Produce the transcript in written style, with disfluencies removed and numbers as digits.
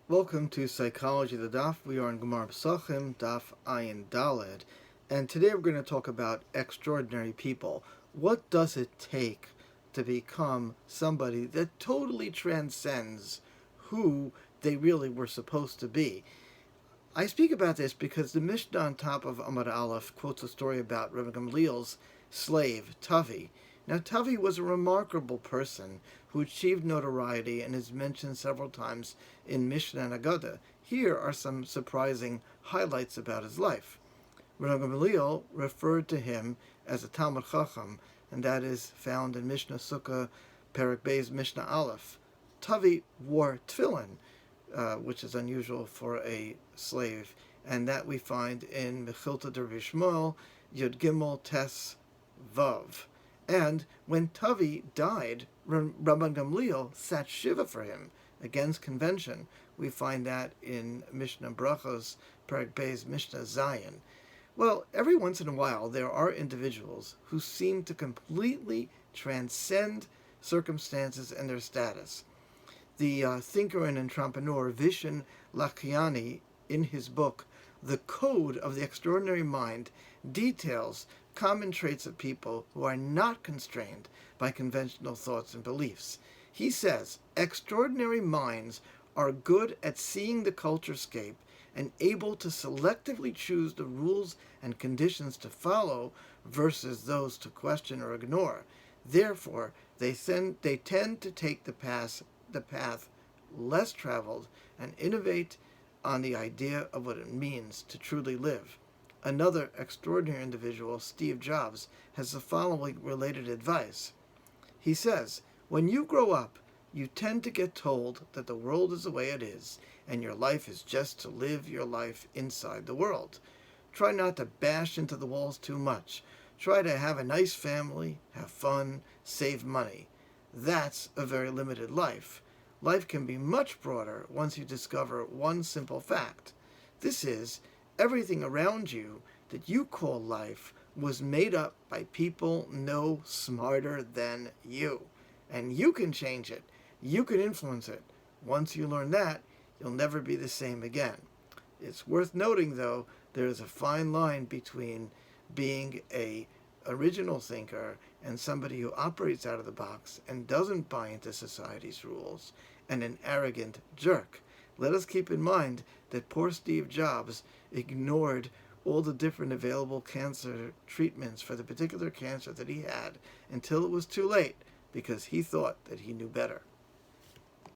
Welcome to Psychology of the Daf. We are in Gemara Pesachim, Daf Ayin Daled, and today we're going to talk about extraordinary people. What does it take to become somebody that totally transcends who they really were supposed to be? I speak about this because the Mishnah on top of Amud Aleph quotes a story about Rabbi Gamliel's slave, Tavi. Now, Tavi was a remarkable person who achieved notoriety and is mentioned several times in Mishnah and Agada. Here are some surprising highlights about his life. Rabbi Gamliel referred to him as a Talmud Chacham, and that is found in Mishnah Sukkah, Perek Beis, Mishnah Aleph. Tavi wore tefillin, which is unusual for a slave, and that we find in Mechilta de Rabbi Shmuel, Yud Gimel Tes Vav. And when Tavi died, Rabban Gamliel sat Shiva for him against convention. We find that in Mishnah Brachos, Perek Beis, Mishnah Zayin. Well, every once in a while there are individuals who seem to completely transcend circumstances and their status. The thinker and entrepreneur Vishen Lakhiani, in his book, The Code of the Extraordinary Mind, details common traits of people who are not constrained by conventional thoughts and beliefs. He says, extraordinary minds are good at seeing the culturescape and able to selectively choose the rules and conditions to follow versus those to question or ignore. Therefore, they tend to take the path less traveled and innovate on the idea of what it means to truly live. Another extraordinary individual, Steve Jobs, has the following related advice. He says, when you grow up, you tend to get told that the world is the way it is, and your life is just to live your life inside the world. Try not to bash into the walls too much. Try to have a nice family, have fun, save money. That's a very limited life. Life can be much broader once you discover one simple fact. This is, everything around you that you call life was made up by people no smarter than you. And you can change it. You can influence it. Once you learn that, you'll never be the same again. It's worth noting, though, there is a fine line between being an original thinker and somebody who operates out of the box and doesn't buy into society's rules, and an arrogant jerk. Let us keep in mind that poor Steve Jobs ignored all the different available cancer treatments for the particular cancer that he had until it was too late because he thought that he knew better.